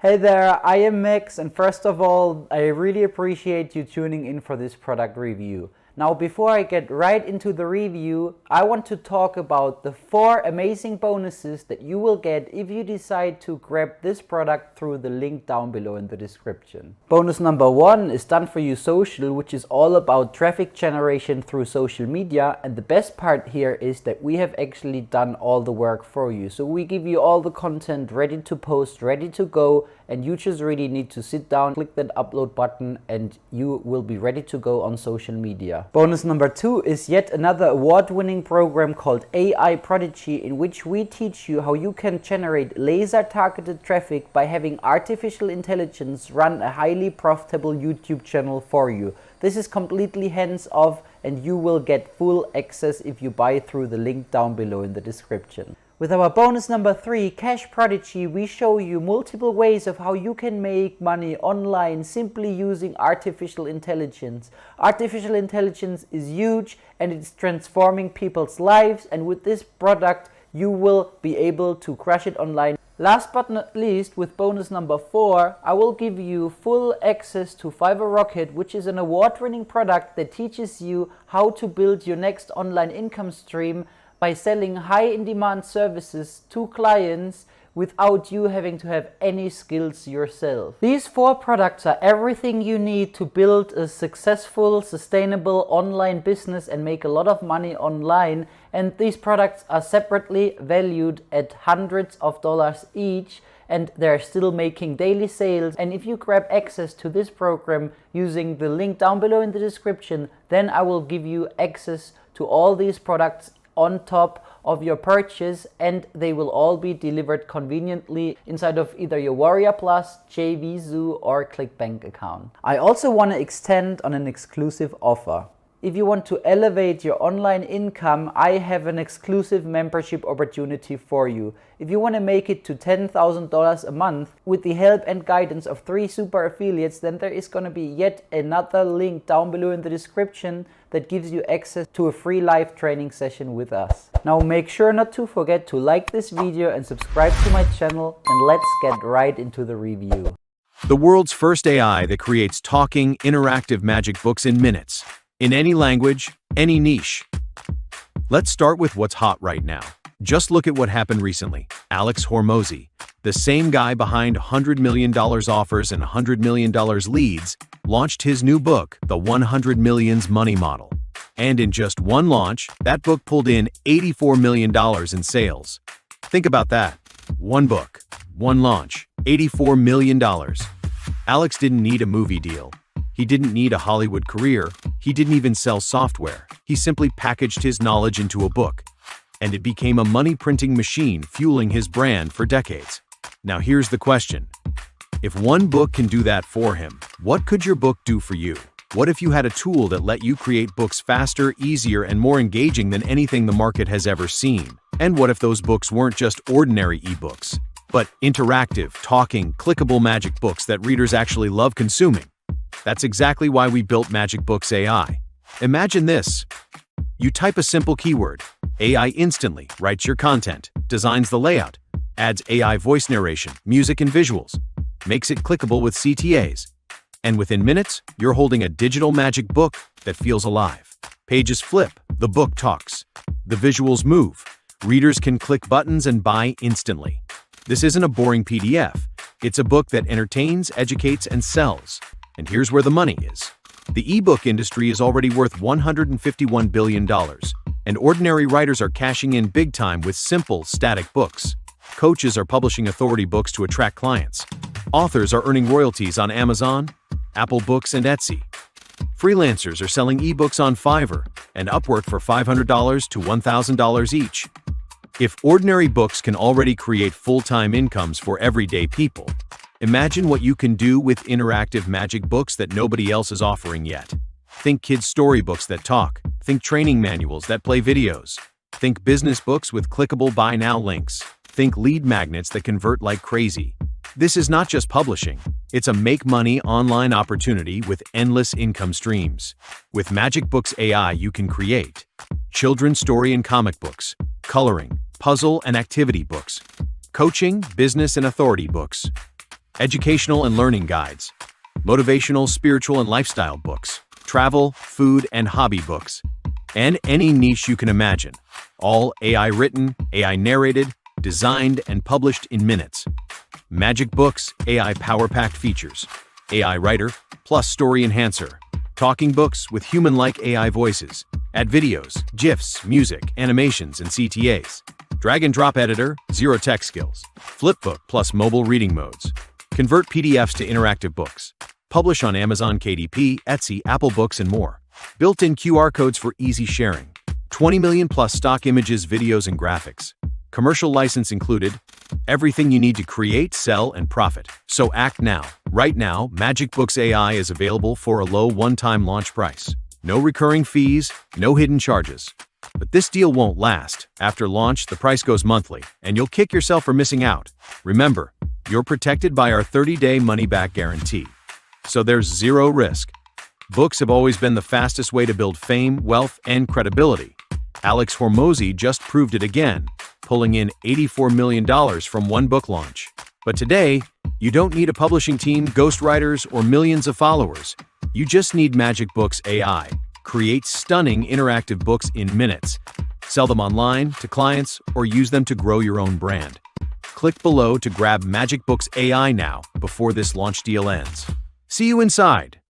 Hey there, I am Max, and first of all, I really appreciate you tuning in for this product review. Now, before I get right into the review, I want to talk about the 4 amazing bonuses that you will get if you decide to grab this product through the link down below in the description. Bonus number 1 is Done For You Social, which is all about traffic generation through social media, and the best part here is that we have actually done all the work for you. So we give you all the content ready to post, ready to go, and you just really need to sit down, click that upload button, and you will be ready to go on social media. Bonus number 2 is yet another award-winning program called AI Prodigy, in which we teach you how you can generate laser-targeted traffic by having artificial intelligence run a highly profitable YouTube channel for you. This is completely hands-off, and you will get full access if you buy through the link down below in the description. With our bonus number 3, Cash Prodigy, we show you multiple ways of how you can make money online simply using artificial intelligence. Artificial intelligence is huge and it's transforming people's lives, and with this product you will be able to crush it online. Last but not least, with bonus number 4, I will give you full access to Fiverr Rocket, which is an award-winning product that teaches you how to build your next online income stream by selling high-in-demand services to clients without you having to have any skills yourself. These 4 products are everything you need to build a successful, sustainable online business and make a lot of money online. And these products are separately valued at hundreds of dollars each, and they're still making daily sales. And if you grab access to this program using the link down below in the description, then I will give you access to all these products on top of your purchase, and they will all be delivered conveniently inside of either your Warrior Plus, JVZoo or ClickBank account. I also want to extend on an exclusive offer. If you want to elevate your online income, I have an exclusive membership opportunity for you. If you want to make it to $10,000 a month with the help and guidance of 3 super affiliates, then there is going to be yet another link down below in the description that gives you access to a free live training session with us. Now make sure not to forget to like this video and subscribe to my channel, and let's get right into the review. The world's first AI that creates talking, interactive magic books in minutes. In any language, any niche. Let's start with what's hot right now. Just look at what happened recently. Alex Hormozi, the same guy behind $100 million offers and $100 million leads, launched his new book, The 100 Millions Money Model. And in just one launch, that book pulled in $84 million in sales. Think about that. One book, one launch, $84 million. Alex didn't need a movie deal. He didn't need a Hollywood career. He didn't even sell software. He simply packaged his knowledge into a book, and it became a money-printing machine fueling his brand for decades. Now here's the question. If one book can do that for him, what could your book do for you? What if you had a tool that let you create books faster, easier, and more engaging than anything the market has ever seen? And what if those books weren't just ordinary ebooks, but interactive, talking, clickable magic books that readers actually love consuming? That's exactly why we built MagicBooks AI. Imagine this. You type a simple keyword. AI instantly writes your content, designs the layout, adds AI voice narration, music and visuals, makes it clickable with CTAs. And within minutes, you're holding a digital magic book that feels alive. Pages flip, the book talks. The visuals move. Readers can click buttons and buy instantly. This isn't a boring PDF. It's a book that entertains, educates, and sells. And here's where the money is. The ebook industry is already worth $151 billion, and ordinary writers are cashing in big time with simple, static books. Coaches are publishing authority books to attract clients. Authors are earning royalties on Amazon, Apple Books, and Etsy. Freelancers are selling ebooks on Fiverr and Upwork for $500 to $1,000 each. If ordinary books can already create full-time incomes for everyday people, imagine what you can do with interactive magic books that nobody else is offering yet. Think kids' storybooks that talk. Think training manuals that play videos. Think business books with clickable buy now links. Think lead magnets that convert like crazy. This is not just publishing. It's a make money online opportunity with endless income streams. With MagicBooks AI, you can create children's story and comic books, coloring, puzzle and activity books, coaching, business and authority books, educational and learning guides, motivational, spiritual, and lifestyle books, travel, food, and hobby books, and any niche you can imagine. All AI written, AI narrated, designed, and published in minutes. MagicBooks AI power-packed features. AI Writer plus Story Enhancer. Talking books with human-like AI voices. Add videos, GIFs, music, animations, and CTAs. Drag and drop editor, zero tech skills. Flipbook plus mobile reading modes. Convert PDFs to interactive books. Publish on Amazon KDP, Etsy, Apple Books, and more. Built-in QR codes for easy sharing. 20 million plus stock images, videos, and graphics. Commercial license included. Everything you need to create, sell, and profit. So act now. Right now, MagicBooks AI is available for a low one-time launch price. No recurring fees, no hidden charges. But this deal won't last. After launch, the price goes monthly, and you'll kick yourself for missing out. Remember, you're protected by our 30-day money-back guarantee. So there's zero risk. Books have always been the fastest way to build fame, wealth, and credibility. Alex Hormozi just proved it again, pulling in $84 million from one book launch. But today, you don't need a publishing team, ghostwriters, or millions of followers. You just need MagicBooks AI. Create stunning interactive books in minutes. Sell them online, to clients, or use them to grow your own brand. Click below to grab MagicBooks AI now before this launch deal ends. See you inside.